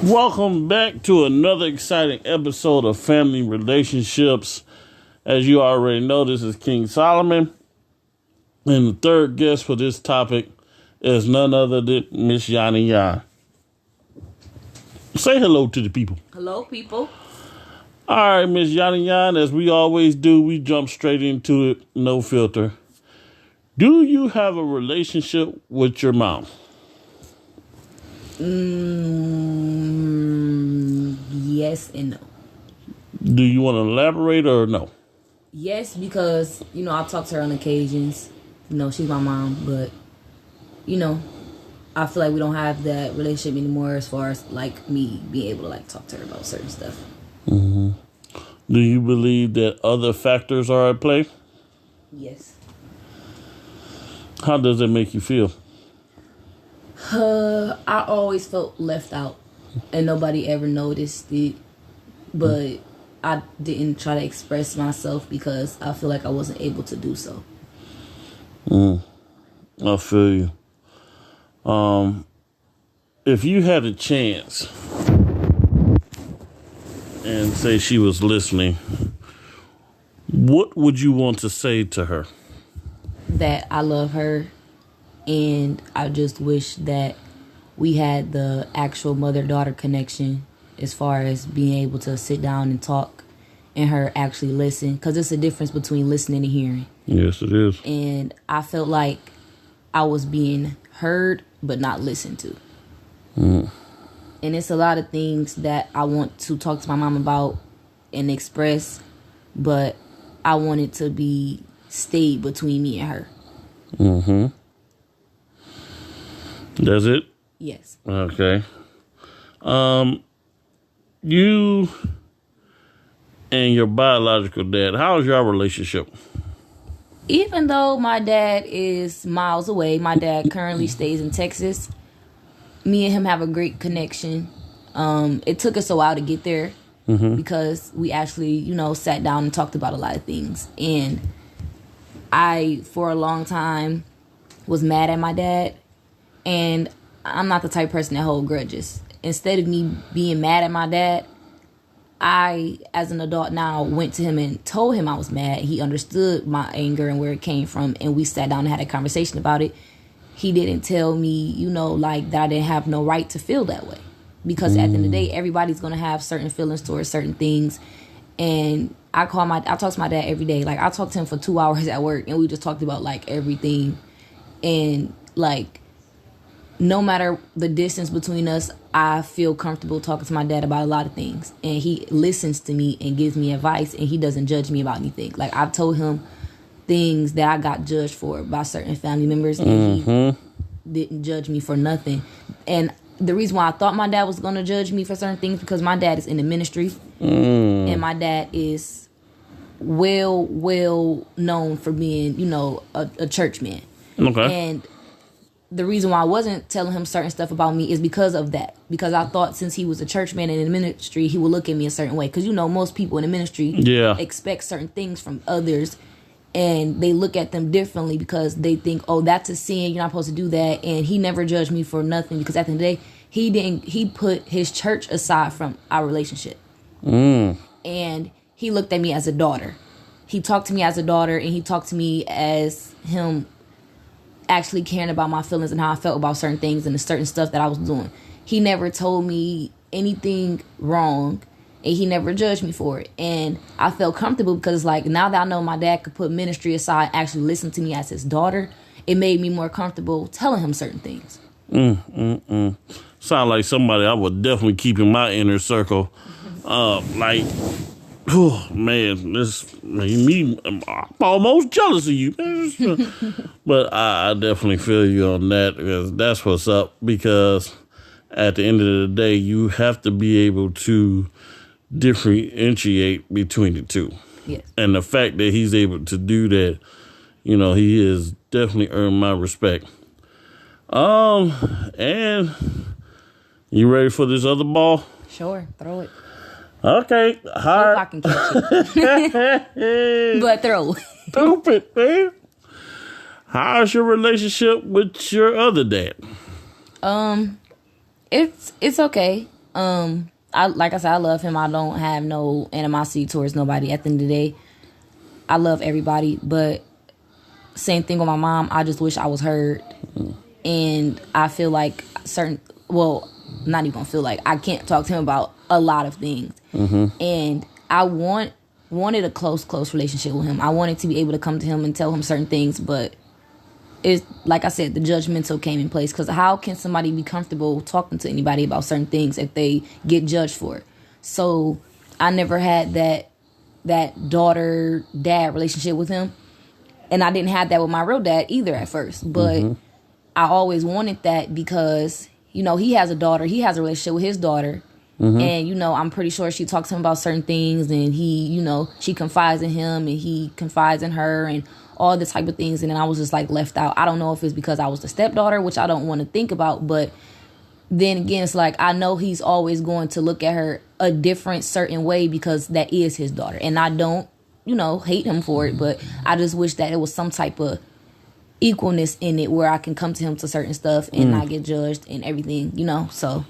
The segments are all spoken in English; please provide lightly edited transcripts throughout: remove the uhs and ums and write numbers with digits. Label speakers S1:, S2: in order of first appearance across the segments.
S1: Welcome back to another exciting episode of Family Relationships. As you already know, this is King Solomon. And the third guest for this topic is none other than Miss Yanni Yan. Say hello to the people.
S2: Hello, people.
S1: All right, Miss Yanni Yan, as we always do, we jump straight into it, no filter. Do you have a relationship with your mom?
S2: Yes and no.
S1: Do you want to elaborate or no?
S2: Yes, because, I talk to her on occasions. She's my mom, but, I feel like we don't have that relationship anymore as far as, me being able to, talk to her about certain stuff.
S1: Mm-hmm. Do you believe that other factors are at play?
S2: Yes.
S1: How does it make you feel?
S2: I always felt left out, and nobody ever noticed it, but I didn't try to express myself because I feel like I wasn't able to do so.
S1: I feel you. If you had a chance and say she was listening, what would you want to say to her?
S2: That I love her, and I just wish that we had the actual mother-daughter connection as far as being able to sit down and talk and her actually listen, because it's a difference between listening and hearing.
S1: Yes, it is.
S2: And I felt like I was being heard but not listened to. And it's a lot of things that I want to talk to my mom about and express, but I want it to be stayed between me and her.
S1: Mm-hmm. That's it?
S2: Yes.
S1: Okay. You and your biological dad, how's your relationship?
S2: Even though my dad is miles away, my dad currently stays in Texas. Me and him have a great connection. It took us a while to get there because we actually, sat down and talked about a lot of things. And I, for a long time, was mad at my dad. And I'm not the type of person that hold grudges. Instead of me being mad at my dad, I, as an adult now, went to him and told him I was mad. He understood my anger and where it came from, and we sat down and had a conversation about it. He didn't tell me, that I didn't have no right to feel that way. Because at the end of the day, everybody's going to have certain feelings towards certain things. And I talk to my dad every day. I talked to him for 2 hours at work, and we just talked about, everything. And, no matter the distance between us, I feel comfortable talking to my dad about a lot of things. And he listens to me and gives me advice, and he doesn't judge me about anything. I've told him things that I got judged for by certain family members, and he didn't judge me for nothing. And the reason why I thought my dad was going to judge me for certain things, because my dad is in the ministry, and my dad is well known for being, a church man.
S1: Okay.
S2: And the reason why I wasn't telling him certain stuff about me is because of that. Because I thought since he was a church man and in the ministry, he would look at me a certain way. Because, most people in the ministry expect certain things from others. And they look at them differently because they think, oh, that's a sin. You're not supposed to do that. And he never judged me for nothing. Because at the end of the day, he put his church aside from our relationship. And he looked at me as a daughter. He talked to me as a daughter, and he talked to me as him actually caring about my feelings and how I felt about certain things and the certain stuff that I was doing. He never told me anything wrong, and he never judged me for it. And I felt comfortable because now that I know my dad could put ministry aside and actually listen to me as his daughter, it made me more comfortable telling him certain things.
S1: Sound like somebody I would definitely keep in my inner circle. Oh man, I'm almost jealous of you. But I definitely feel you on that, because that's what's up. Because at the end of the day, you have to be able to differentiate between the two.
S2: Yes.
S1: And the fact that he's able to do that, he has definitely earned my respect. And you ready for this other ball?
S2: Sure, throw it.
S1: Okay,
S2: Hope I can catch it. But throw.
S1: Stupid, man. How's your relationship with your other dad?
S2: It's okay. Like I said, I love him. I don't have no animosity towards nobody. At the end of the day, I love everybody, but same thing with my mom. I just wish I was heard, and I feel like not even feel like I can't talk to him about a lot of things, and I wanted a close relationship with him. I wanted to be able to come to him and tell him certain things, but it's like I said, the judgmental came in place. Because how can somebody be comfortable talking to anybody about certain things if they get judged for it? So I never had that daughter-dad relationship with him. And I didn't have that with my real dad either at first. But I always wanted that because, he has a daughter. He has a relationship with his daughter. And, I'm pretty sure she talks to him about certain things. And he, she confides in him and he confides in her and all the type of things. And then I was just like left out. I don't know if it's because I was the stepdaughter, which I don't want to think about. But then again, it's like I know he's always going to look at her a different certain way because that is his daughter. And I don't, hate him for it. But I just wish that it was some type of equalness in it where I can come to him to certain stuff and not get judged and everything, so.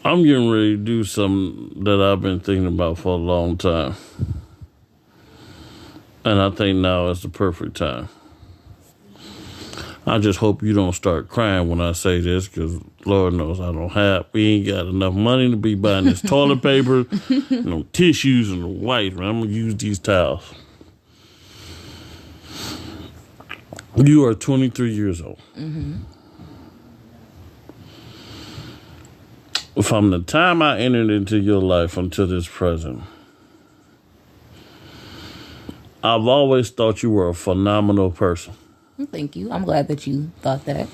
S1: I'm getting ready to do something that I've been thinking about for a long time. And I think now is the perfect time. I just hope you don't start crying when I say this, because Lord knows we ain't got enough money to be buying this toilet paper, tissues and wipes. I'm going to use these towels. You are 23 years old. From the time I entered into your life until this present, I've always thought you were a phenomenal person.
S2: Thank you. I'm glad that you thought that.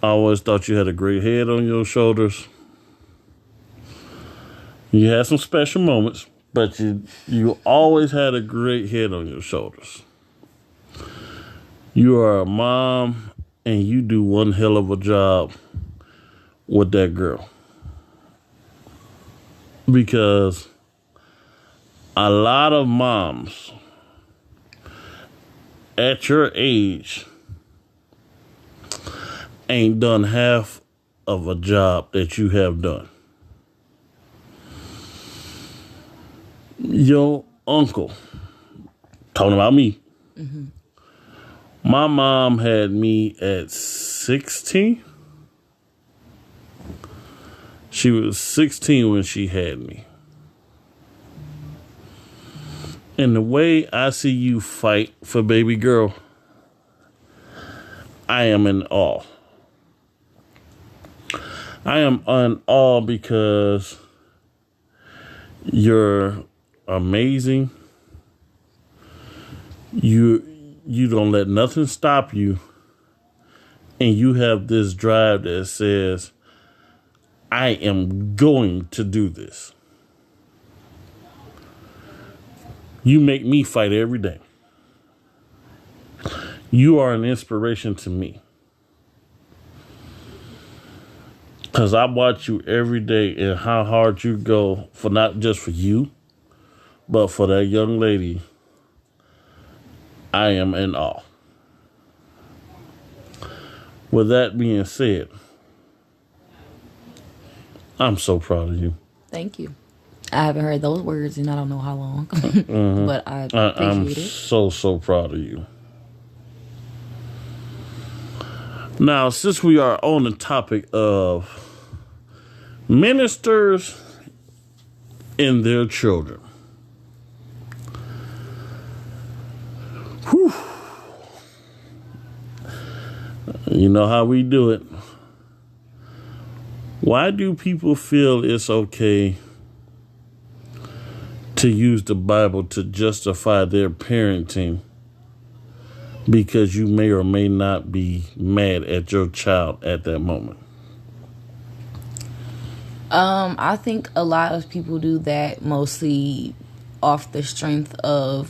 S1: I always thought you had a great head on your shoulders. You had some special moments, but you always had a great head on your shoulders. You are a mom, and you do one hell of a job with that girl. Because a lot of moms at your age ain't done half of a job that you have done. Your uncle, talking about me, my mom had me at 16. She was 16 when she had me. And the way I see you fight for baby girl, I am in awe. I am in awe because you're amazing. You don't let nothing stop you. And you have this drive that says, I am going to do this. You make me fight every day. You are an inspiration to me. Because I watch you every day and how hard you go for not just for you, but for that young lady. I am in awe. With that being said, I'm so proud of you.
S2: Thank you. I haven't heard those words in I don't know how long, but I appreciate
S1: I'm
S2: it.
S1: so proud of you. Now, since we are on the topic of ministers and their children, whew, you know how we do it. Why do people feel it's okay to use the Bible to justify their parenting because you may or may not be mad at your child at that moment?
S2: I think a lot of people do that mostly off the strength of,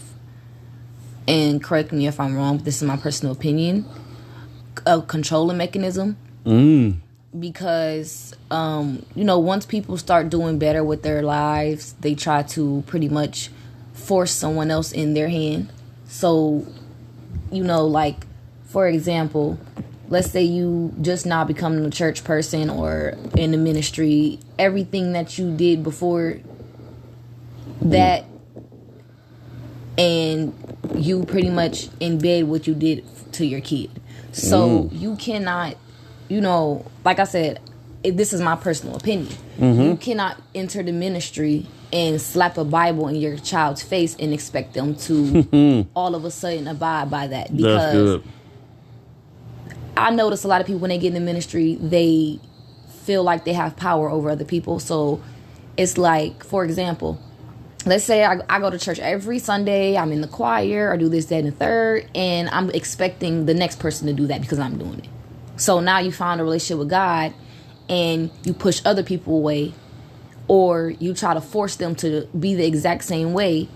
S2: and correct me if I'm wrong, but this is my personal opinion, a controlling mechanism. Because, once people start doing better with their lives, they try to pretty much force someone else in their hand. So, like, for example, let's say you just now becoming a church person or in the ministry, everything that you did before that, and you pretty much embed what you did to your kid. So you cannot, like I said, this is my personal opinion. You cannot enter the ministry and slap a Bible in your child's face and expect them to all of a sudden abide by that. Because I notice a lot of people, when they get in the ministry, they feel like they have power over other people. So it's like, for example, let's say I go to church every Sunday, I'm in the choir, I do this, that, and the third, and I'm expecting the next person to do that because I'm doing it. So now you found a relationship with God and you push other people away, or you try to force them to be the exact same way,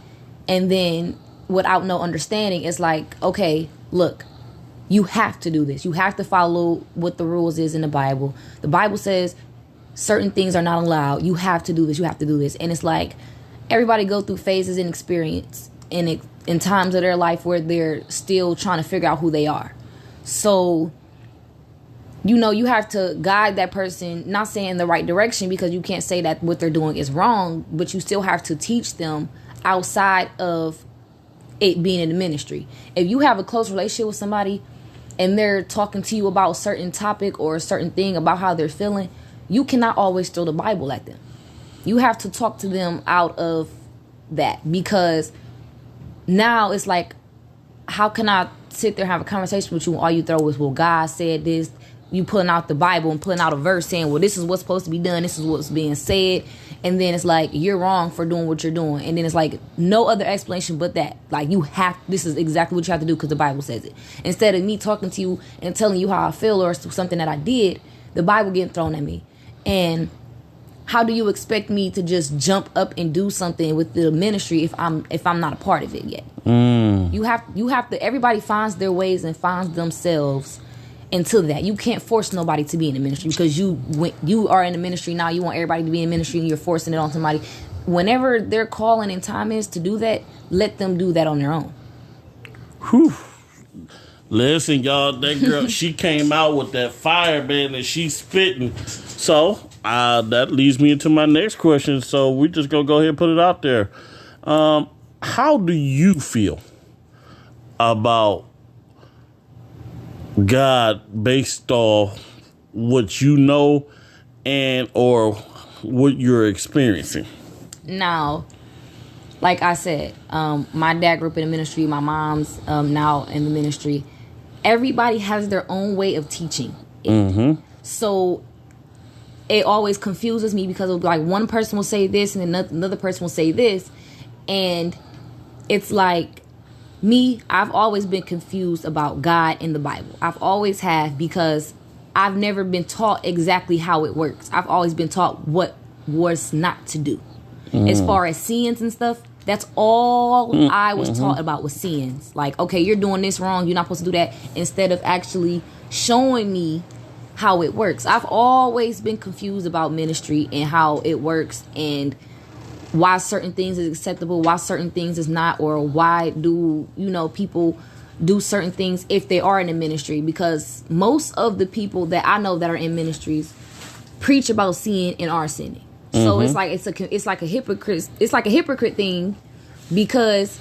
S2: and then without no understanding, it's like, okay, look, you have to do this. You have to follow what the rules is in the Bible. The Bible says certain things are not allowed. You have to do this. You have to do this. And it's like everybody go through phases and experience in times of their life where they're still trying to figure out who they are. So, you have to guide that person, not saying in the right direction, because you can't say that what they're doing is wrong, but you still have to teach them outside of it being in the ministry. If you have a close relationship with somebody and they're talking to you about a certain topic or a certain thing about how they're feeling, you cannot always throw the Bible at them. You have to talk to them out of that, because now it's like, how can I sit there and have a conversation with you and all you throw is, well, God said this. You pulling out the Bible and pulling out a verse saying, well, this is what's supposed to be done. This is what's being said. And then it's like, you're wrong for doing what you're doing. And then it's like, no other explanation but that. Like, this is exactly what you have to do because the Bible says it. Instead of me talking to you and telling you how I feel or something that I did, the Bible getting thrown at me. And how do you expect me to just jump up and do something with the ministry if I'm not a part of it yet? You have to, everybody finds their ways and finds themselves into that. You can't force nobody to be in the ministry, because you are in the ministry now, you want everybody to be in ministry and you're forcing it on somebody. Whenever their calling and time is to do that, let them do that on their own.
S1: Whew. Listen, y'all, that girl, she came out with that fire, man, and she's spitting. So that leads me into my next question. So we're just going to go ahead and put it out there. How do you feel about God based off what you know and or what you're experiencing?
S2: Now, like I said, my dad grew up in the ministry. My mom's now in the ministry. Everybody has their own way of teaching it. So it always confuses me, because it'll be like one person will say this and another person will say this. And it's like, me, I've always been confused about God in the Bible. I've always have, because I've never been taught exactly how it works. I've always been taught what was not to do. As far as sins and stuff, that's all I was taught about was sins. Like, okay, you're doing this wrong, you're not supposed to do that, instead of actually showing me how it works. I've always been confused about ministry and how it works, and why certain things is acceptable, why certain things is not, or why do, people do certain things if they are in the ministry. Because most of the people that I know that are in ministries preach about sin and are sinning. So it's like a hypocrite thing, because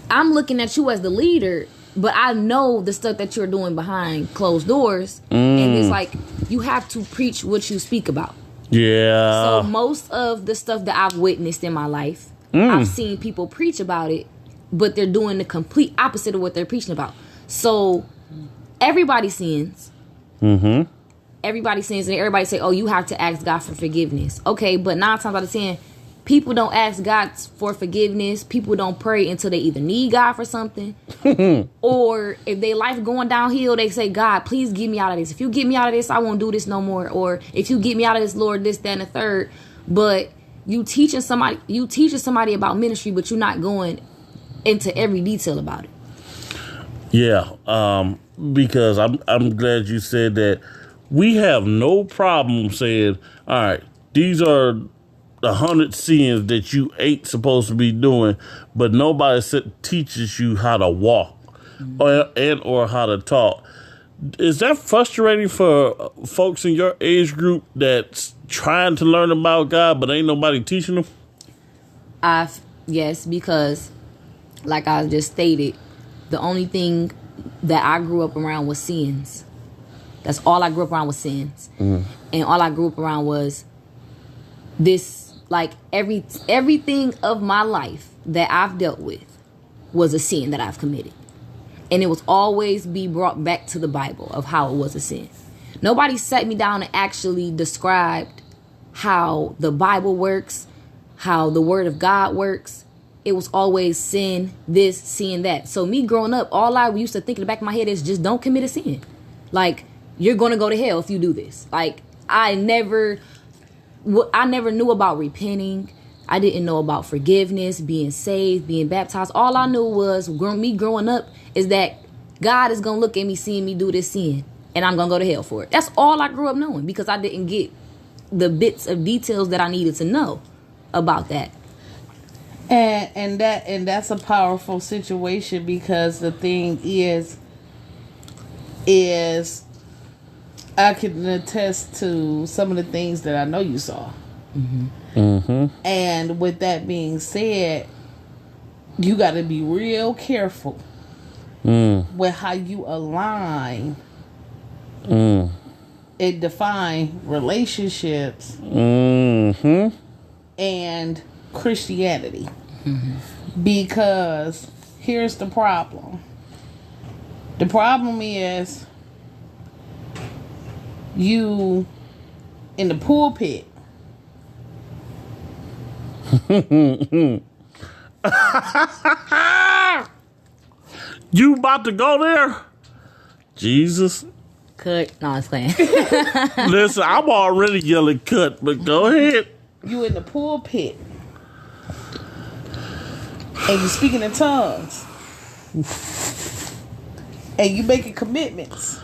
S2: I'm looking at you as the leader, but I know the stuff that you're doing behind closed doors, and it's like, you have to preach what you speak about.
S1: Yeah.
S2: So most of the stuff that I've witnessed in my life, I've seen people preach about it, but they're doing the complete opposite of what they're preaching about. So everybody sins. Everybody sins, and everybody say, oh, you have to ask God for forgiveness. Okay, but 9 times out of 10, people don't ask God for forgiveness. People don't pray until they either need God for something, or if their life going downhill, they say, God, please get me out of this. If you get me out of this, I won't do this no more. Or if you get me out of this, Lord, this, that, and the third. But you teaching somebody about ministry, but you're not going into every detail about it.
S1: Yeah, because I'm glad you said that. We have no problem saying, all right, these are 100 sins that you ain't supposed to be doing, but nobody teaches you how to walk or how to talk. Is that frustrating for folks in your age group that's trying to learn about God, but ain't nobody teaching them?
S2: Yes, because like I just stated, the only thing that I grew up around was sins. That's all I grew up around was sins. And all I grew up around was this, like everything of my life that I've dealt with was a sin that I've committed. And it was always be brought back to the Bible of how it was a sin. Nobody sat me down and actually described how the Bible works, how the Word of God works. It was always sin, this, sin, that. So me growing up, all I used to think in the back of my head is just don't commit a sin. Like, you're going to go to hell if you do this. Like, I never knew about repenting. I didn't know about forgiveness, being saved, being baptized. All I knew was me growing up is that God is going to look at me, seeing me do this sin, and I'm going to go to hell for it. That's all I grew up knowing because I didn't get the bits of details that I needed to know about that.
S3: And that's a powerful situation because the thing is I can attest to some of the things that I know you saw. And with that being said, you got to be real careful with how you align and define relationships and Christianity. Because here's the problem. The problem is you in the pulpit.
S1: You about to go there? Jesus.
S2: Cut. No, I'm playing.
S1: Listen, I'm already yelling cut, but go ahead.
S3: You in the pulpit. And you speaking in tongues. And you making commitments.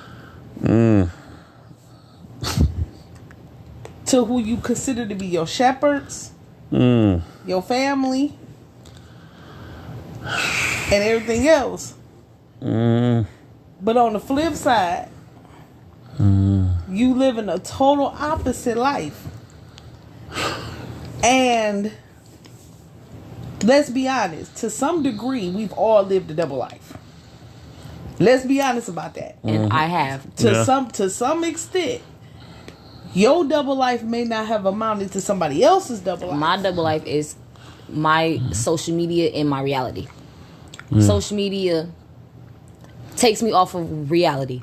S3: To who you consider to be your shepherds. Your family. And everything else. But on the flip side, you live in a total opposite life. And let's be honest, to some degree, we've all lived a double life. Let's be honest about that.
S2: And I have.
S3: To some extent, your double life may not have amounted to somebody else's double life.
S2: My double life is my social media and my reality. Social media takes me off of reality.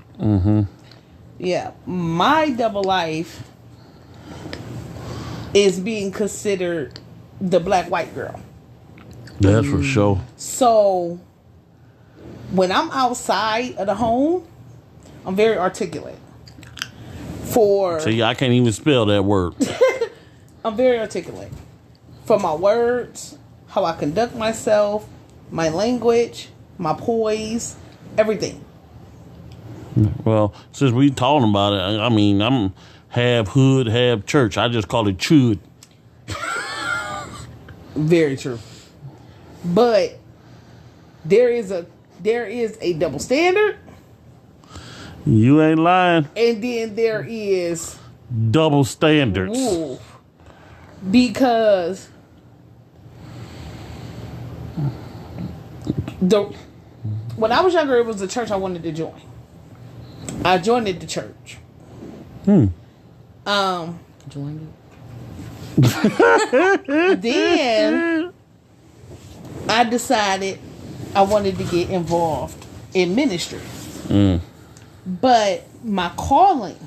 S3: Yeah. My double life is being considered the black-white girl.
S1: That's for sure.
S3: So, when I'm outside of the home, I'm very articulate.
S1: See, I can't even spell that word.
S3: I'm very articulate. For my words, how I conduct myself, my language, my poise, everything.
S1: Well, since we talking about it, I mean, I'm half hood, half church. I just call it chud.
S3: Very true. But there is a double standard.
S1: You ain't lying.
S3: And then there is
S1: Double standards.
S3: Because when I was younger, it was the church I wanted to join. I joined the church.
S2: Join
S3: Then I decided I wanted to get involved in ministry. But my calling,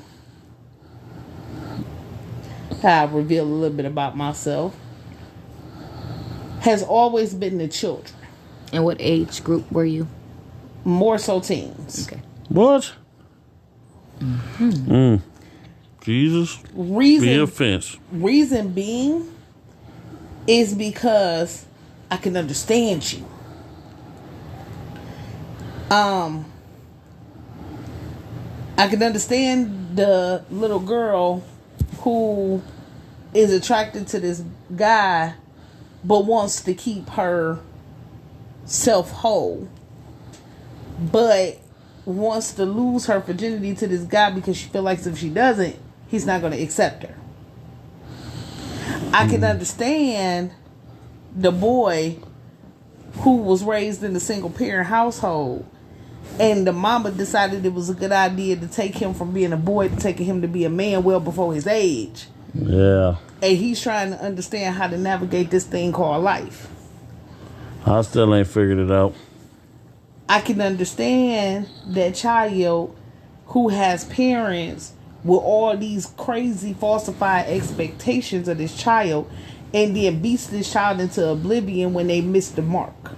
S3: I'll reveal a little bit about myself, has always been the children.
S2: And what age group were you?
S3: More so teens.
S2: Okay.
S1: What? Jesus. Be offense.
S3: Reason being is because I can understand you. I can understand the little girl who is attracted to this guy but wants to keep her self whole. But wants to lose her virginity to this guy because she feels like if she doesn't, he's not going to accept her. I can understand the boy who was raised in a single parent household, and the mama decided it was a good idea to take him from being a boy to taking him to be a man well before his age.
S1: Yeah.
S3: And he's trying to understand how to navigate this thing called life.
S1: I still ain't figured it out.
S3: I can understand that child who has parents with all these crazy falsified expectations of this child and then beats this child into oblivion when they miss the mark.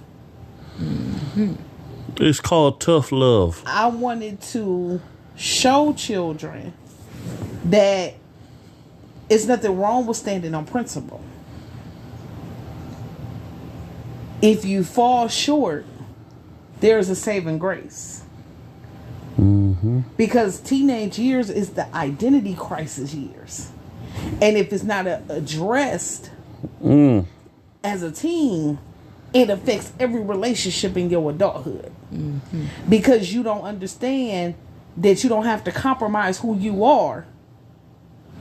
S2: Mm-hmm.
S1: It's called tough love.
S3: I wanted to show children that it's nothing wrong with standing on principle. If you fall short, there's a saving grace.
S1: Mm-hmm.
S3: Because teenage years is the identity crisis years. And if it's not addressed as a teen, it affects every relationship in your adulthood. Mm-hmm. Because you don't understand that you don't have to compromise who you are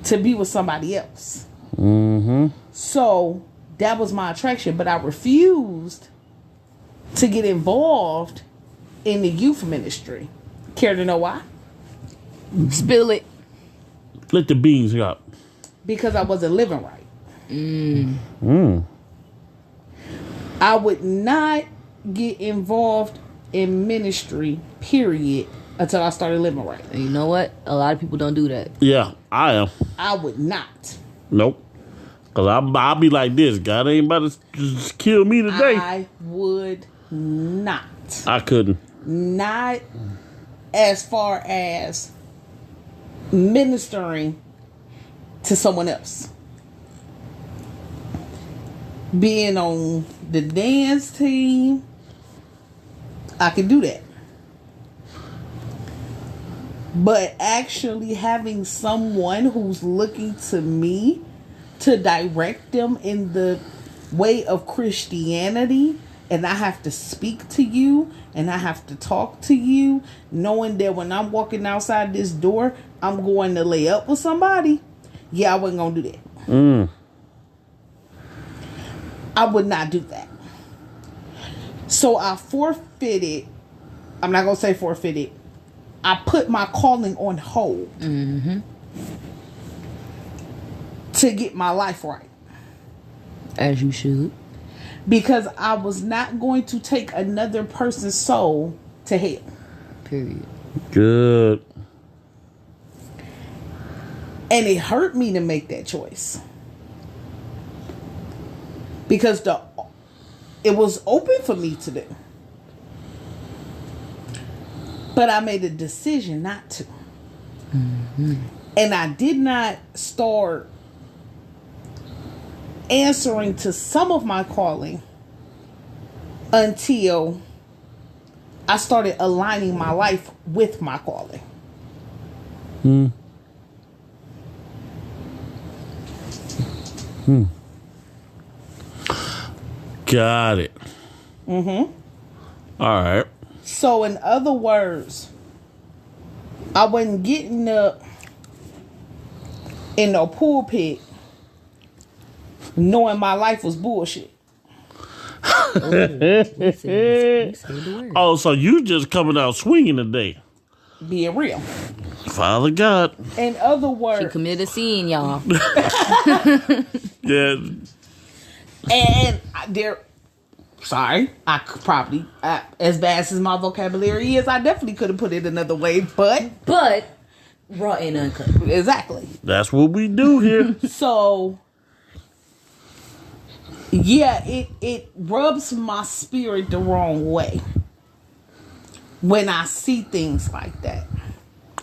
S3: to be with somebody else.
S1: Mm-hmm.
S3: So that was my attraction, but I refused to get involved in the youth ministry. Care to know why?
S2: Spill it.
S1: Let the beans out.
S3: Because I wasn't living right. I would not get involved in ministry, period, until I started living right.
S2: And you know what? A lot of people don't do that.
S1: Yeah, I am.
S3: I would not.
S1: Nope. Because I'll be like this. God ain't about to just kill me today.
S3: I would not.
S1: I couldn't.
S3: Not as far as ministering to someone else. Being on the dance team, I could do that. But actually having someone who's looking to me to direct them in the way of Christianity, and I have to speak to you and I have to talk to you, knowing that when I'm walking outside this door, I'm going to lay up with somebody. Yeah, I wasn't going to do that. I would not do that. So I forfeited. I'm not going to say forfeited. I put my calling on hold to get my life right.
S2: As you should.
S3: Because I was not going to take another person's soul to hell.
S2: Period.
S1: Good.
S3: And it hurt me to make that choice. Because it was open for me to do. But I made a decision not to. And I did not start answering to some of my calling until I started aligning my life with my calling.
S1: Got it. All right.
S3: So in other words, I wasn't getting up in the pulpit knowing my life was bullshit.
S2: We say the word.
S1: Oh, so you just coming out swinging today.
S3: Being real.
S1: Father God.
S3: In other
S2: She
S3: words,
S2: committed a sin, y'all.
S1: Yeah.
S3: and there, sorry, I could probably, as vast as my vocabulary is, I definitely could have put it another way, but
S2: Raw and uncut.
S3: exactly.
S1: That's what we do here.
S3: So, yeah, it rubs my spirit the wrong way when I see things like that.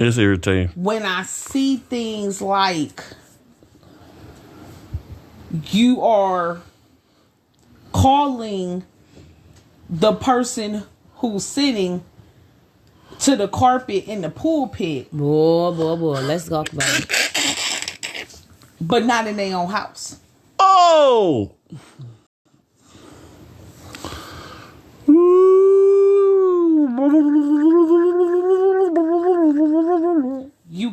S1: It's irritating.
S3: When I see things like you are calling the person who's sitting to the carpet in the pulpit,
S2: Boy. Let's talk about it.
S3: but not in their own house.
S1: Oh!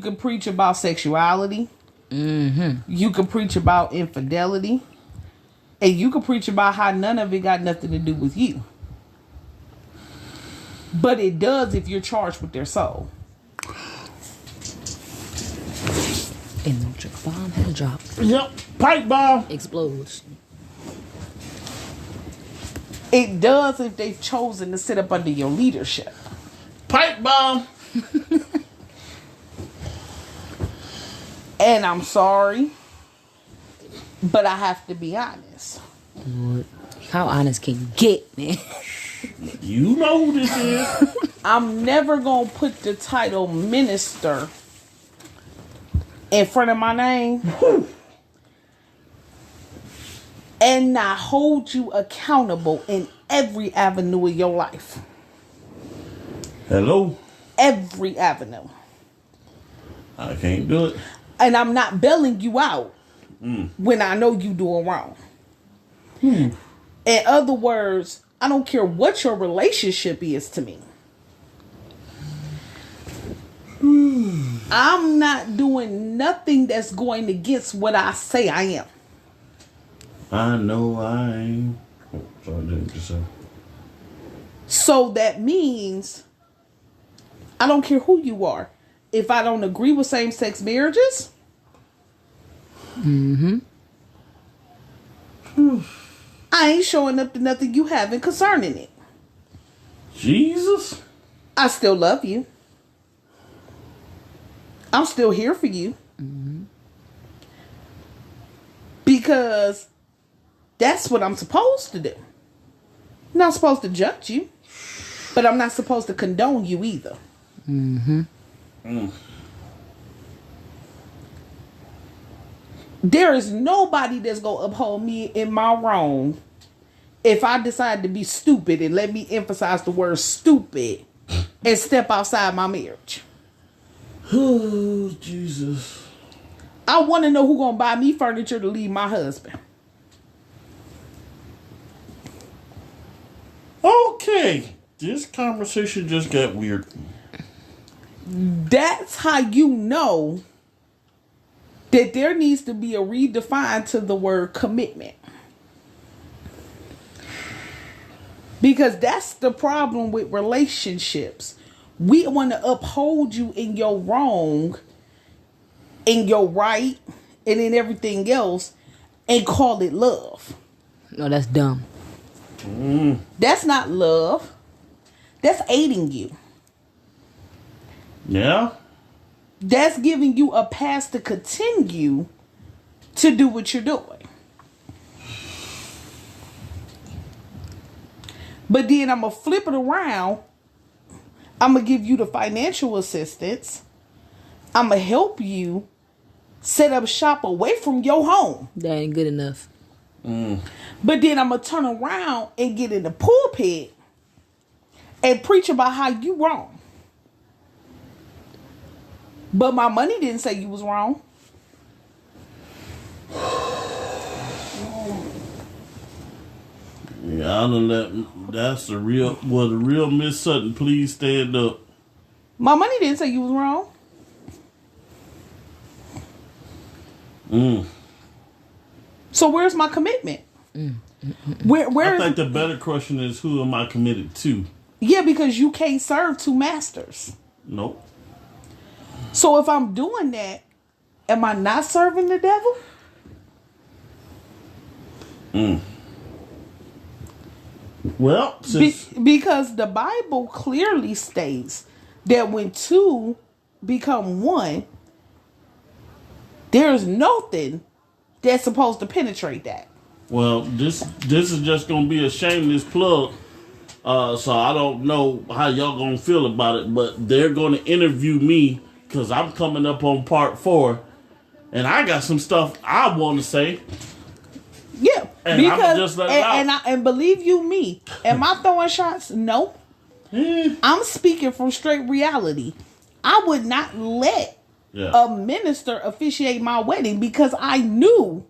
S3: can preach about sexuality. You can preach about infidelity. And you can preach about how none of it got nothing to do with you. But it does if you're charged with their soul.
S2: And the bomb had dropped.
S1: Yep. Pipe bomb.
S2: Explosion.
S3: It does if they've chosen to sit up under your leadership.
S1: Pipe bomb.
S3: And I'm sorry, but I have to be honest.
S2: How honest can you get, man?
S1: You know who this is.
S3: I'm never going to put the title minister in front of my name and not hold you accountable in every avenue of your life.
S1: Hello.
S3: Every avenue.
S1: I can't do it.
S3: And I'm not bailing you out when I know you doing wrong. In other words, I don't care what your relationship is to me. I'm not doing nothing that's going against what I say I am.
S1: I know I ain't. Oh, sorry, didn't you say?
S3: So that means I don't care who you are. If I don't agree with same-sex marriages, I ain't showing up to nothing you haven't concerning it.
S1: Jesus.
S3: I still love you. I'm still here for you. Because that's what I'm supposed to do. I'm not supposed to judge you. But I'm not supposed to condone you either. There is nobody that's going to uphold me in my wrong if I decide to be stupid, and let me emphasize the word stupid, and step outside my marriage.
S1: Oh, Jesus.
S3: I want to know who's going to buy me furniture to leave my husband.
S1: Okay. This conversation just got weird.
S3: That's how you know that there needs to be a redefine to the word commitment. Because that's the problem with relationships. We want to uphold you in your wrong, in your right, and in everything else, and call it love.
S2: No, that's dumb.
S3: That's not love. That's aiding you.
S1: Yeah?
S3: That's giving you a pass to continue to do what you're doing. But then I'm going to flip it around. I'm going to give you the financial assistance. I'm going to help you set up shop away from your home.
S2: That ain't good enough.
S3: But then I'm going to turn around and get in the pulpit and preach about how you wrong. But my money didn't say you was wrong.
S1: Yeah, I don't let. That's the real. Well, the real Miss Sutton, please stand up.
S3: My money didn't say you was wrong. So where's my commitment? Where
S1: I
S3: is
S1: think the better question is, who am I committed to?
S3: Yeah, because you can't serve two masters.
S1: Nope.
S3: So if I'm doing that, am I not serving the devil?
S1: Well, since
S3: Because the Bible clearly states that when two become one, there's nothing that's supposed to penetrate that.
S1: well, this is just gonna be a shameless plug. So I don't know how y'all gonna feel about it, but they're gonna interview me because I'm coming up on part 4, and I got some stuff I want to say.
S3: Yeah,
S1: And
S3: because
S1: I'ma just let it out.
S3: and believe you me, am I throwing shots? No, I'm speaking from straight reality. I would not let a minister officiate my wedding because I knew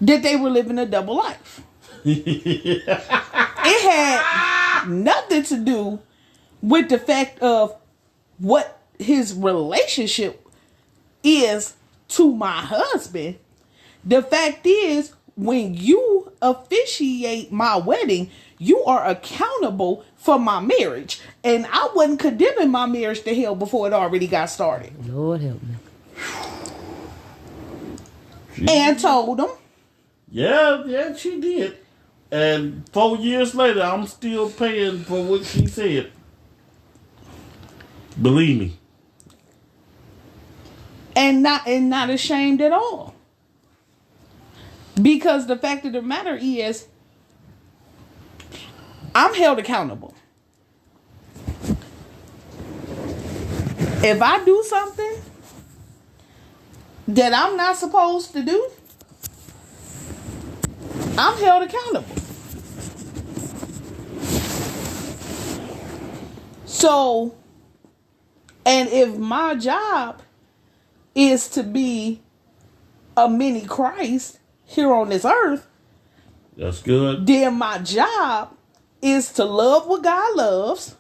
S3: that they were living a double life. It had nothing to do with the fact of what his relationship is to my husband. The fact is, when you officiate my wedding, you are accountable for my marriage. And I wasn't condemning my marriage to hell before it already got started.
S2: Lord help me.
S3: And told him.
S1: Yeah, she did. And 4 years later, I'm still paying for what she said. Believe me.
S3: And not ashamed at all. Because the fact of the matter is, I'm held accountable. If I do something that I'm not supposed to do, I'm held accountable. So, and if my job is to be a mini Christ here on this earth,
S1: That's good.
S3: then my job is to love what God loves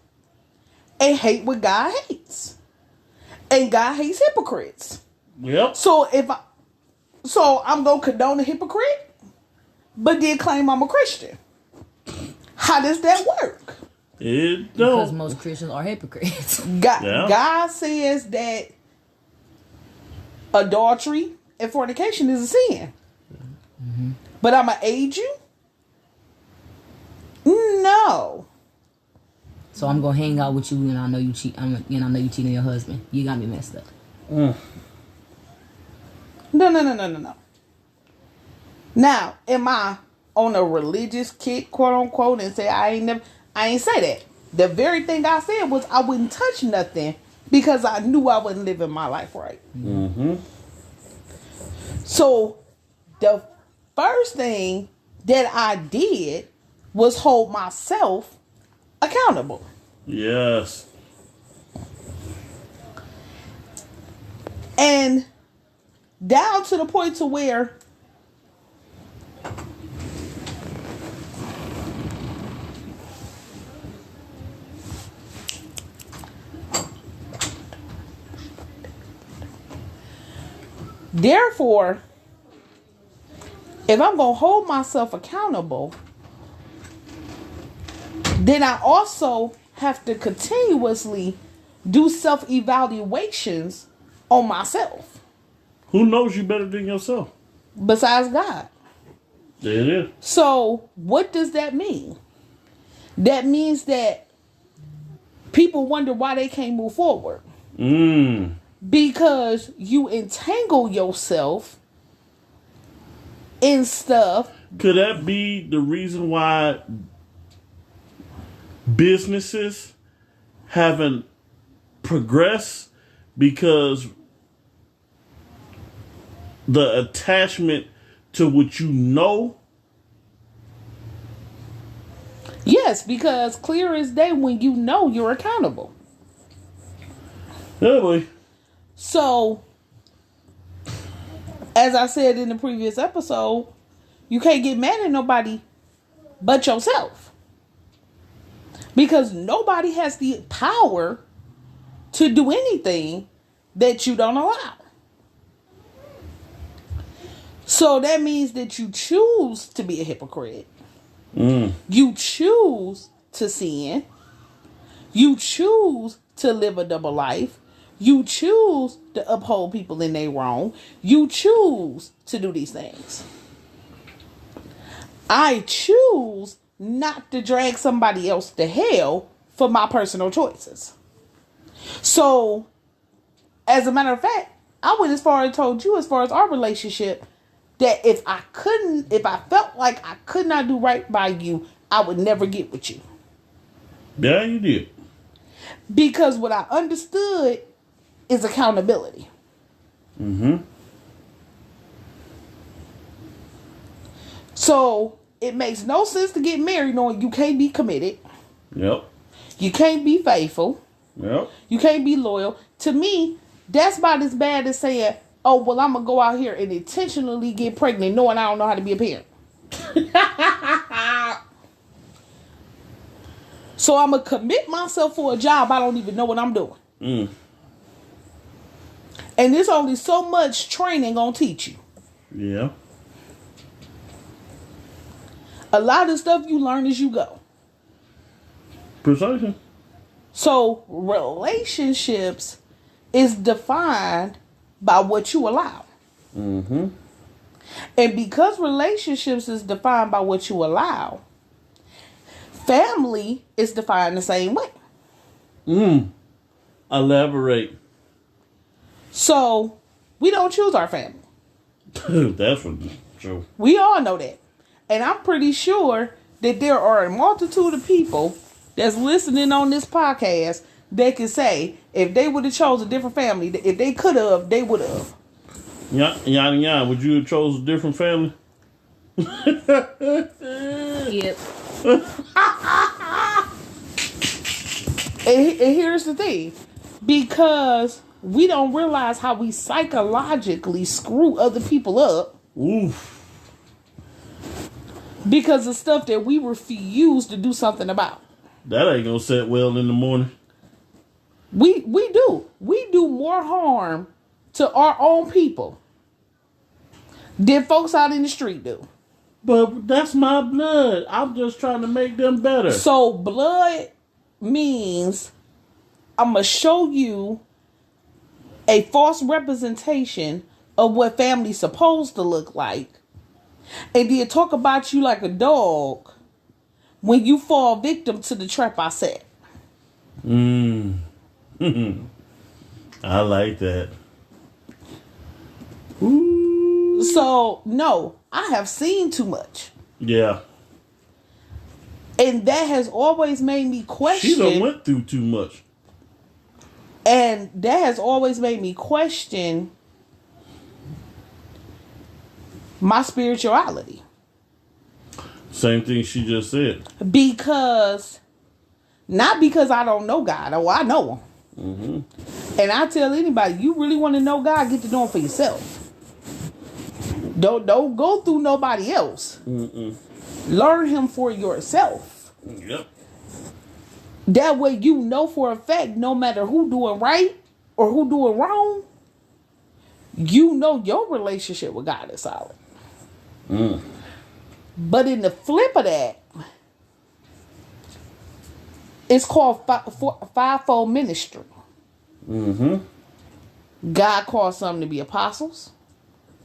S3: and hate what God hates. And God hates hypocrites.
S1: Yep.
S3: So I'm gonna condone a hypocrite, but then claim I'm a Christian. How does that work?
S1: It
S2: Because
S1: don't.
S2: most Christians are hypocrites.
S3: God says that adultery and fornication is a sin. Mm-hmm. But I'm gonna aid you? No.
S2: So I'm gonna hang out with you, and I know you cheat. I know you cheating on your husband. You got me messed up.
S3: No. Now, am I on a religious kick, quote unquote, and say I ain't say that. The very thing I said was I wouldn't touch nothing because I knew I wasn't living my life right.
S1: Mm-hmm.
S3: So the first thing that I did was hold myself accountable.
S1: Yes.
S3: And down to the point to where therefore, if I'm going to hold myself accountable, then I also have to continuously do self-evaluations on myself.
S1: Who knows you better than yourself?
S3: Besides God.
S1: There it is.
S3: So, what does that mean? That means that people wonder why they can't move forward. Because you entangle yourself in stuff.
S1: Could that be the reason why businesses haven't progressed? Because the attachment to what you know?
S3: Yes, because clear as day, when you know, you're accountable.
S1: Yeah, boy.
S3: So, as I said in the previous episode, you can't get mad at nobody but yourself. Because nobody has the power to do anything that you don't allow. So that means that you choose to be a hypocrite. You choose to sin. You choose to live a double life. You choose to uphold people in their wrong. You choose to do these things. I choose not to drag somebody else to hell for my personal choices. So, as a matter of fact, I went as far as told you, as far as our relationship, that if I felt like I could not do right by you, I would never get with you.
S1: Yeah, you did.
S3: Because what I understood is accountability. So it makes no sense to get married knowing you can't be committed.
S1: Yep.
S3: You can't be faithful.
S1: Yep.
S3: You can't be loyal. To me, that's about as bad as saying, oh, well, I'm going to go out here and intentionally get pregnant knowing I don't know how to be a parent. So I'm going to commit myself for a job I don't even know what I'm doing. And there's only so much training gonna teach you.
S1: Yeah.
S3: A lot of stuff you learn as you go.
S1: Precisely.
S3: So relationships is defined by what you allow.
S1: Mm-hmm.
S3: And because relationships is defined by what you allow, family is defined the same way.
S1: Elaborate.
S3: So we don't choose our family.
S1: That's what true.
S3: We all know that. And I'm pretty sure that there are a multitude of people that's listening on this podcast that can say if they would have chose a different family, if they could have, they would have.
S1: Yeah, would you have chose a different family?
S2: Yep.
S3: And here's the thing. Because we don't realize how we psychologically screw other people up.
S1: Oof.
S3: Because of stuff that we refuse to do something about.
S1: That ain't gonna set well in the morning.
S3: We do. We do more harm to our own people than folks out in the street do.
S1: But that's my blood. I'm just trying to make them better.
S3: So blood means I'm going to show you a false representation of what family's supposed to look like. And then talk about you like a dog when you fall victim to the trap I set.
S1: I like that. Ooh.
S3: So, no, I have seen too much.
S1: Yeah.
S3: And that has always made me question.
S1: She done went through too much.
S3: And that has always made me question my spirituality.
S1: Same thing she just said.
S3: Not because I don't know God. Oh, I know him.
S1: Mm-hmm.
S3: And I tell anybody, you really want to know God, get to know him for yourself. Don't go through nobody else. Learn him for yourself.
S1: Yep.
S3: That way you know for a fact, no matter who doing right or who doing wrong, you know your relationship with God is solid. But in the flip of that, it's called fivefold ministry. God calls some to be apostles,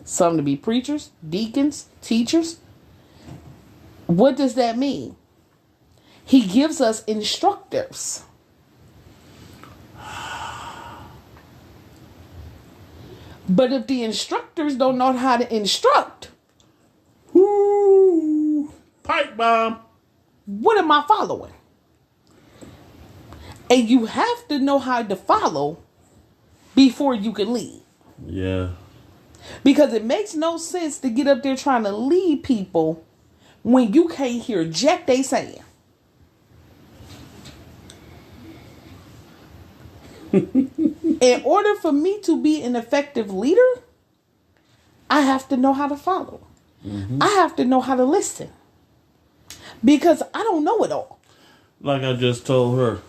S3: some to be preachers, deacons, teachers. What does that mean? He gives us instructors. But if the instructors don't know how to instruct,
S1: Pipe bomb.
S3: what am I following? And you have to know how to follow before you can lead.
S1: Yeah.
S3: Because it makes no sense to get up there trying to lead people when you can't hear jack they saying. In order for me to be an effective leader, I have to know how to follow. I have to know how to listen. Because I don't know it all.
S1: Like I just told her.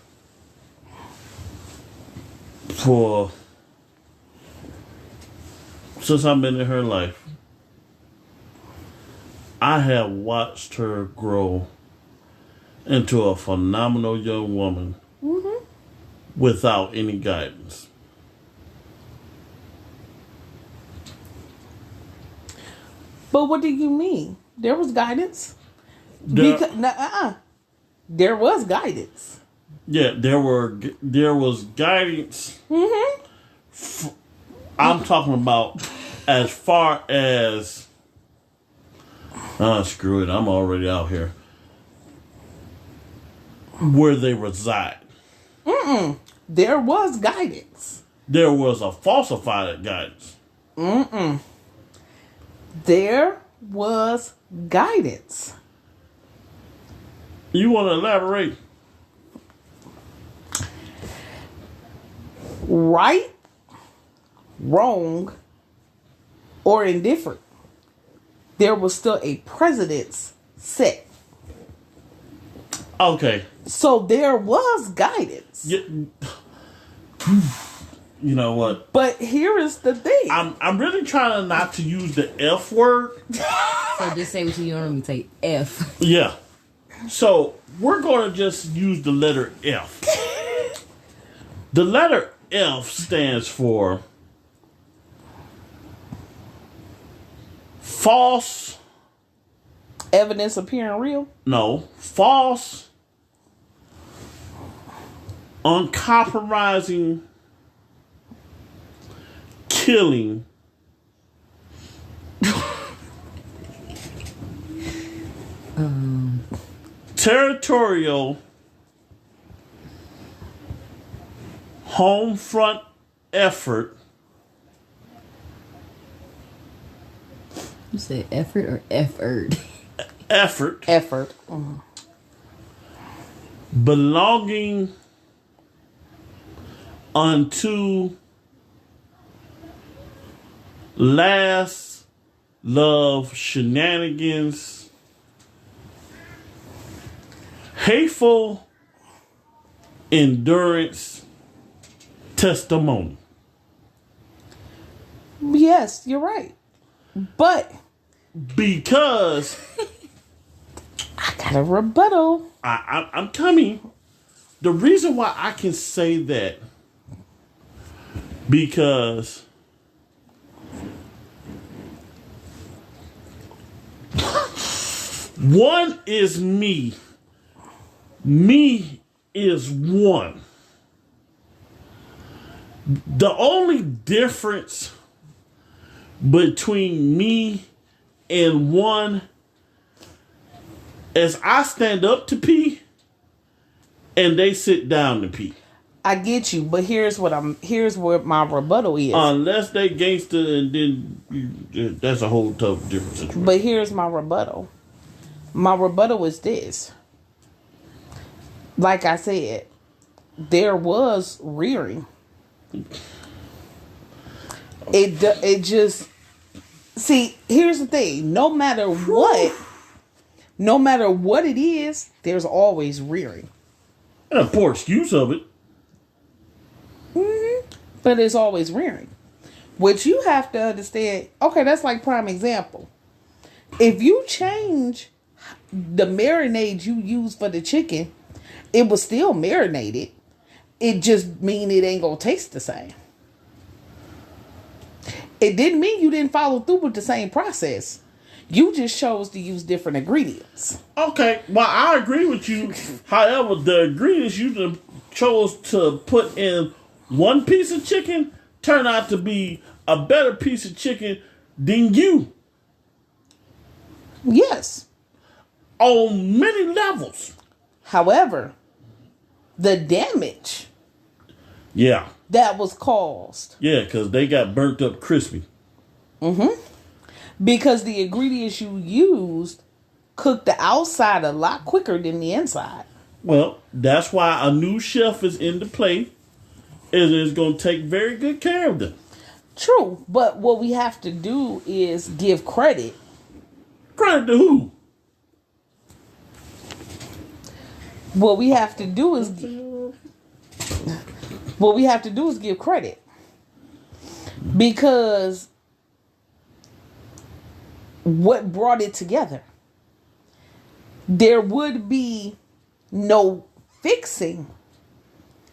S1: Since I've been in her life, I have watched her grow into a phenomenal young woman without any guidance.
S3: But what do you mean? There was guidance.
S1: There
S3: was guidance.
S1: Yeah, there was guidance. I'm talking about as far as screw it, I'm already out here. Where they reside.
S3: There was guidance.
S1: There was a falsified guidance.
S3: There was guidance.
S1: You want to elaborate?
S3: Right, wrong, or indifferent, there was still a precedence set.
S1: Okay.
S3: So there was guidance.
S1: Yeah. You know what?
S3: But here is the thing.
S1: I'm really trying not to use the F word.
S2: So just say what you normally say. F.
S1: Yeah. So we're going to just use the letter F. The letter F stands for false.
S3: Evidence appearing real.
S1: No, false, uncompromising killing territorial home front effort.
S2: You said effort or effort?
S1: Effort belonging unto last love shenanigans, hateful endurance testimony.
S3: Yes, you're right. But
S1: Because
S3: I got a rebuttal.
S1: I'm coming. The reason why I can say that, because one is me. Me is one. The only difference between me and one is I stand up to pee and they sit down to pee.
S3: I get you, but here's what my rebuttal is.
S1: Unless they gangster, and then that's a whole tough different situation.
S3: But here's my rebuttal. My rebuttal is this. Like I said, there was rearing. It just, see, here's the thing. No matter what it is, there's always rearing.
S1: And a poor excuse of it.
S3: But it's always rearing. What you have to understand, okay, that's like prime example. If you change the marinade you use for the chicken, it was still marinated. It just mean it ain't gonna taste the same. It didn't mean you didn't follow through with the same process. You just chose to use different ingredients.
S1: Okay, well, I agree with you. However, the ingredients you chose to put in one piece of chicken turned out to be a better piece of chicken than you.
S3: Yes.
S1: On many levels.
S3: However, the damage
S1: Yeah.
S3: that was caused
S1: Yeah, because they got burnt up crispy.
S3: because the ingredients you used cooked the outside a lot quicker than the inside.
S1: Well, that's why a new chef is in the play. And is going to take very good care of them.
S3: True, but what we have to do is give credit.
S1: Credit to who?
S3: What we have to do is give credit. Because what brought it together? There would be no fixing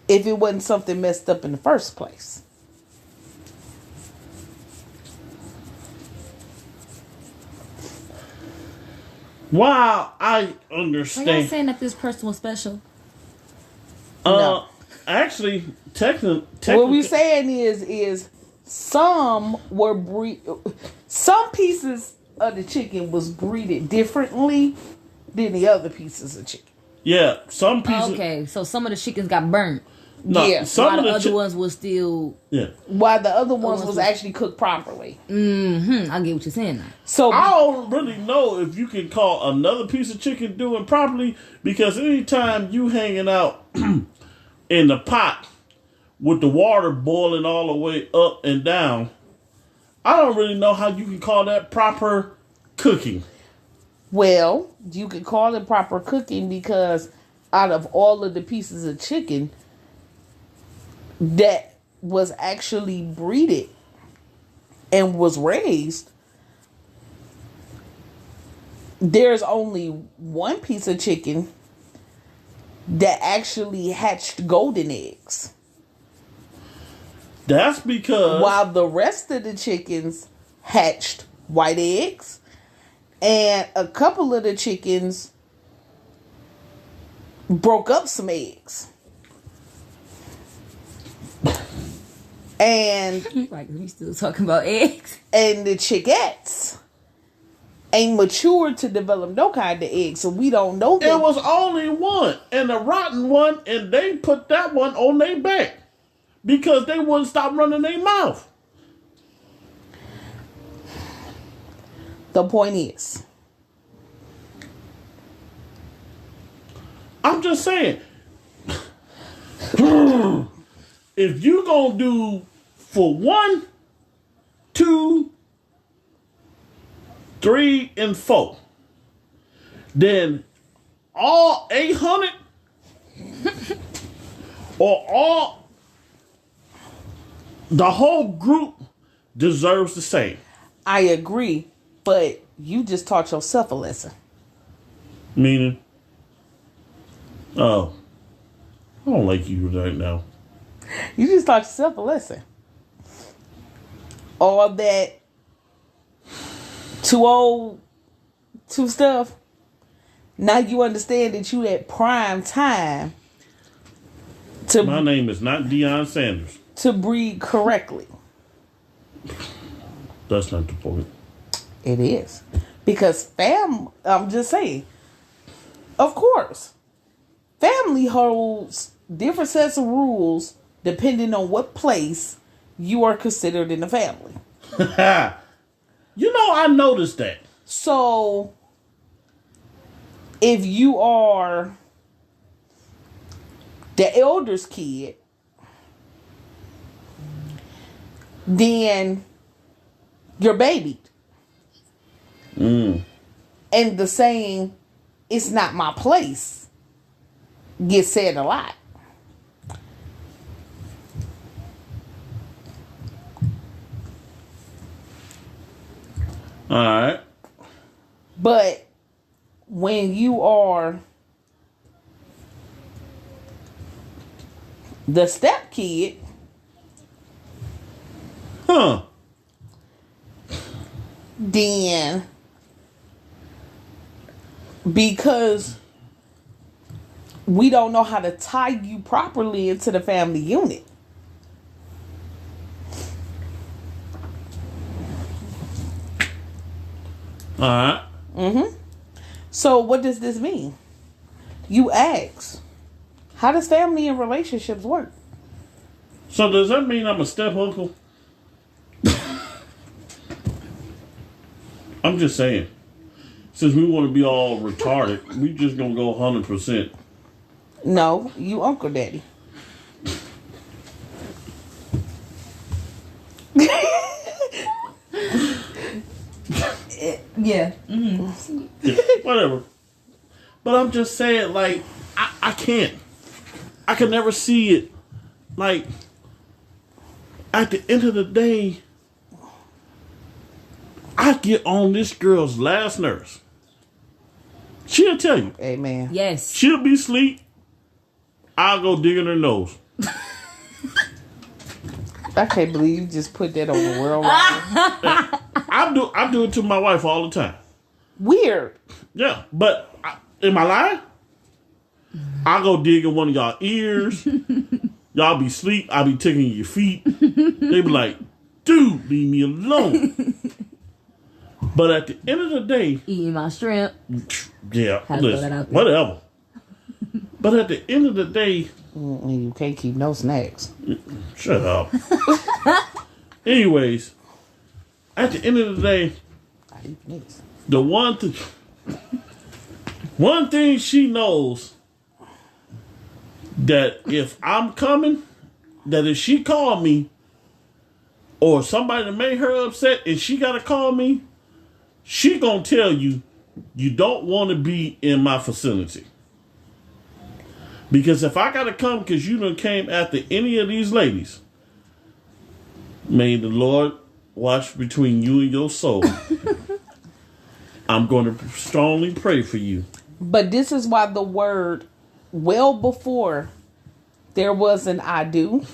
S3: if it wasn't something messed up in the first place.
S1: Wow, I
S2: Are y'all
S1: understand.
S2: saying that this person was special?
S3: No.
S1: Actually, technically,
S3: What we saying is some pieces of the chicken was breeded differently than the other pieces of chicken.
S1: yeah, some pieces.
S2: Okay, so some of the chickens got burnt.
S1: No,
S3: Yeah,
S1: some
S2: While
S1: of
S2: the
S1: the
S2: other ones was still.
S1: Yeah,
S3: While the other ones
S2: ones
S3: was
S2: was-
S3: actually cooked properly.
S2: I get what you're saying now.
S3: So
S1: I don't really know if you can call another piece of chicken doing properly, because anytime you hanging out in the pot with the water boiling all the way up and down, I don't really know how you can call that proper cooking.
S3: well, you could call it proper cooking because out of all of the pieces of chicken, that was actually breeded and was raised, there's only one piece of chicken that actually hatched golden eggs.
S1: That's because
S3: While the rest of the chickens hatched white eggs, and a couple of the chickens broke up some eggs. And
S2: Like we still talking about eggs.
S3: the chickettes ain't matured to develop no kind of eggs, so we don't know
S1: it
S3: them.
S1: was only one, and the rotten one, and they put that one on their back because they wouldn't stop running their mouth.
S3: The point is,
S1: I'm just saying, if you gonna do for 1, 2, 3, and 4, then all 800 or all the whole group deserves the same.
S3: I agree, but you just taught yourself a lesson.
S1: Meaning, oh, I don't like you right now.
S3: You just taught yourself a lesson. All that too old, too stuff. Now you understand that you at prime time
S1: My name is not Deion Sanders.
S3: to breed correctly.
S1: That's not the point.
S3: It is. Because I'm just saying, of course, family holds different sets of rules depending on what place you are considered in the family.
S1: You know, I noticed that.
S3: So, if you are the elder's kid, then you're babied. And the saying, "It's not my place," gets said a lot.
S1: All right.
S3: But when you are the step kid,
S1: Huh.
S3: then because we don't know how to tie you properly into the family unit.
S1: All right.
S3: So what does this mean? You ask, how does family and relationships work?
S1: So does that mean I'm a step uncle? I'm just saying. Since we want to be all retarded, we just gonna go 100%.
S3: No, you Uncle Daddy.
S2: Yeah.
S1: Yeah, whatever. But I'm just saying, like, I can't. I can never see it. Like, at the end of the day, I get on this girl's last nerves. She'll tell you.
S3: Amen.
S2: Yes.
S1: She'll be asleep. I'll go dig in her nose.
S3: I can't believe you just put that on the world.
S1: I do it to my wife all the time.
S3: Weird.
S1: Yeah, but am I lying? I'll go dig in one of y'all ears. Y'all be asleep. I'll be tickling your feet. They be like, dude, leave me alone. But at the end of the day,
S2: Eating my shrimp.
S1: yeah,
S2: Had to throw that
S1: listen,
S2: out there.
S1: whatever. But at the end of the day,
S3: You can't keep no snacks.
S1: shut up. Anyways, at the end of the day,
S3: I eat this.
S1: the one thing she knows, that if I'm coming, that if she called me or somebody that made her upset and she gotta call me, she gonna tell you, you don't want to be in my facility. Because if I gotta come because you done came after any of these ladies, May the Lord watch between you and your soul. I'm going to strongly pray for you.
S3: But this is why the word, well before there was an I do,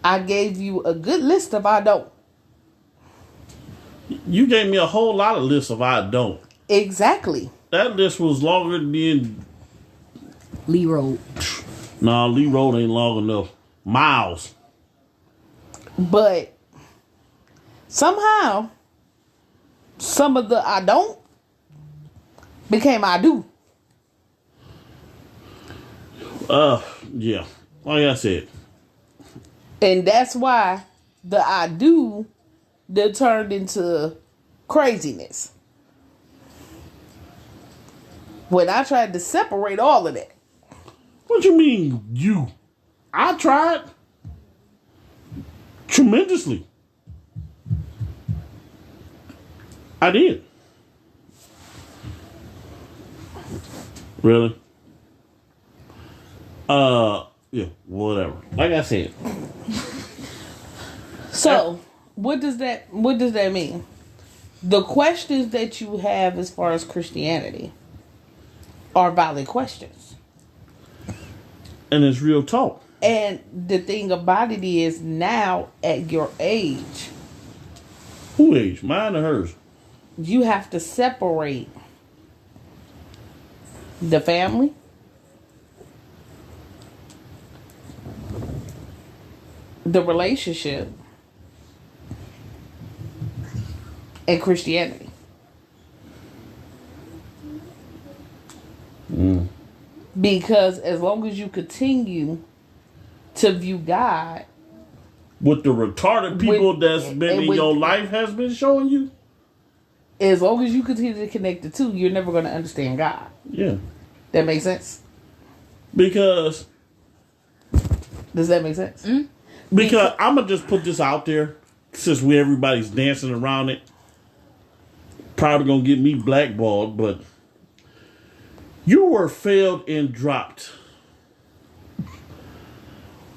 S3: I gave you a good list of I don't.
S1: You gave me a whole lot of lists of I don't.
S3: Exactly.
S1: That list was longer than...
S2: Lee Road.
S1: Nah, Lee Road ain't long enough. Miles.
S3: But somehow, some of the I don't became I do.
S1: Yeah. Like I said.
S3: And that's why the I do that turned into craziness. When I tried to separate all of that.
S1: What you mean, you? I tried. Tremendously. I did. Really? Yeah, whatever. Like I said.
S3: So, what does that mean? The questions that you have as far as Christianity are valid questions.
S1: And it's real talk.
S3: And the thing about it is, now at your age,
S1: Who age? Mine or hers?
S3: you have to separate the family, the relationship, and Christianity. Because as long as you continue to view God
S1: With the retarded people that's been
S3: and
S1: in
S3: with-
S1: your life has been showing you?
S3: as long as you continue to connect the two, you're never going to understand God.
S1: Yeah.
S3: That makes sense?
S1: Because
S3: Does that make sense?
S1: Because I'm going to just put this out there, since everybody's dancing around it. Probably going to get me blackballed, but you were failed and dropped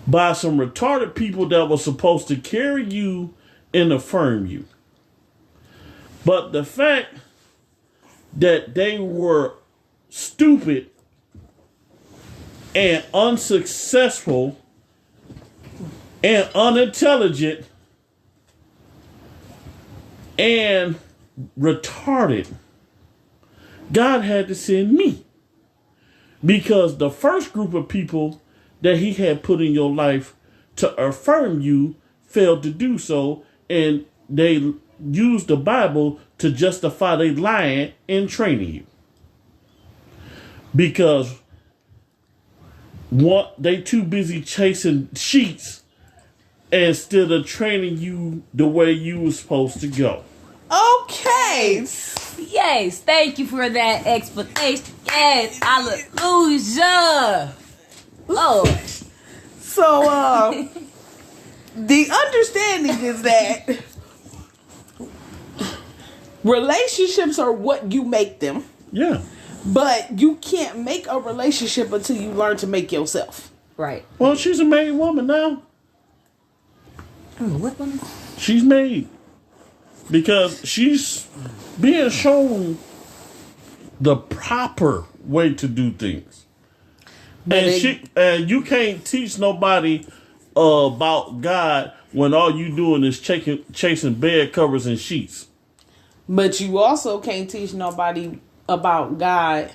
S1: by some retarded people that were supposed to carry you and affirm you. But the fact that they were stupid and unsuccessful and unintelligent and retarded, God had to send me. Because the first group of people that he had put in your life to affirm you failed to do so, and they used the Bible to justify their lying and training you. Because they too busy chasing sheets instead of training you the way you were supposed to go.
S3: Okay.
S2: Yes, thank you for that explanation. Yes, hallelujah. Lord.
S3: So, the understanding is that relationships are what you make them,
S1: Yeah.
S3: but you can't make a relationship until you learn to make yourself.
S2: Right.
S1: Well, she's a married woman now.
S2: What woman?
S1: She's made. Because she's being shown the proper way to do things. And you can't teach nobody about God when all you doing is chasing bed covers and sheets.
S3: But you also can't teach nobody about God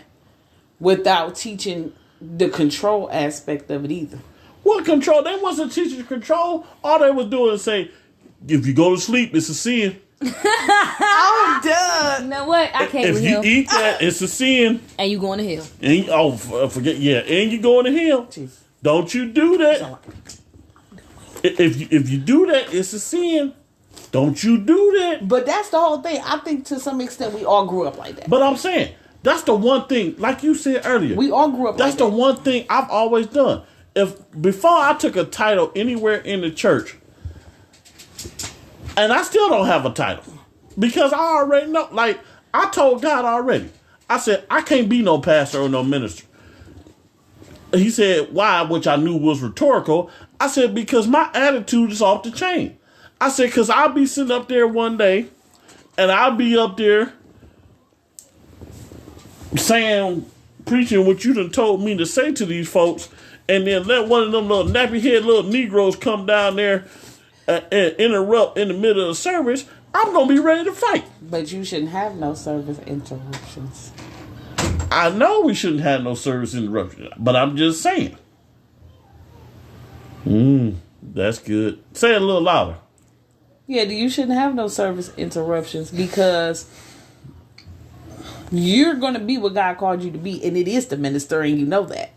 S3: without teaching the control aspect of it either.
S1: What control? They wasn't teaching control. All they was doing is say, if you go to sleep, it's a sin.
S3: I'm done.
S2: You know what? I can't
S1: If
S2: with
S1: you
S2: him.
S1: eat that, it's a sin.
S2: And you going to hell.
S1: And forget, yeah, and you going to hell. Don't you do that. If you do that, it's a sin. Don't you do that.
S3: But that's the whole thing. I think to some extent we all grew up like that.
S1: But I'm saying, that's the one thing, like you said earlier.
S3: We all grew up
S1: That's
S3: like
S1: the
S3: that.
S1: one thing I've always done. Before I took a title anywhere in the church, and I still don't have a title, because I already know, like, I told God already. I said, I can't be no pastor or no minister. He said, why? Which I knew was rhetorical. I said, because my attitude is off the chain. I said, because I'll be sitting up there one day, and I'll be up there saying, preaching what you done told me to say to these folks, and then let one of them little nappy head little Negroes come down there and interrupt in the middle of the service. I'm going to be ready to fight.
S3: But you shouldn't have no service interruptions.
S1: I know we shouldn't have no service interruption, but I'm just saying. That's good. Say it a little louder.
S3: Yeah, you shouldn't have no service interruptions because you're going to be what God called you to be, and it is the minister, and you know that.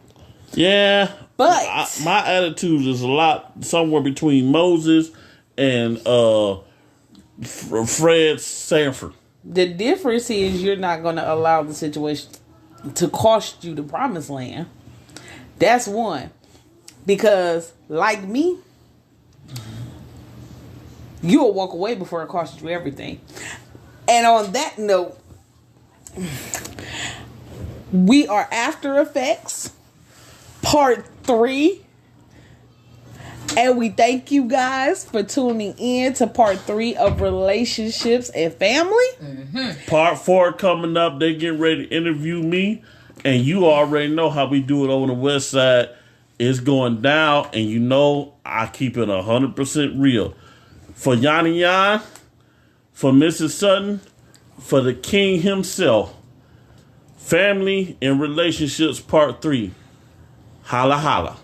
S1: Yeah,
S3: But
S1: my attitude is a lot somewhere between Moses and Fred Sanford.
S3: the difference is you're not going to allow the situation to cost you the promised land. That's one. Because, like me, you'll walk away before it costs you everything. And on that note, we are After Effects, part 3. And we thank you guys for tuning in to part 3 of Relationships and Family.
S1: Part 4 coming up. They getting ready to interview me. And you already know how we do it over the west side. It's going down. And you know I keep it 100% real. For Yanni Yan, for Mrs. Sutton, for the king himself. Family and Relationships part 3. Holla holla.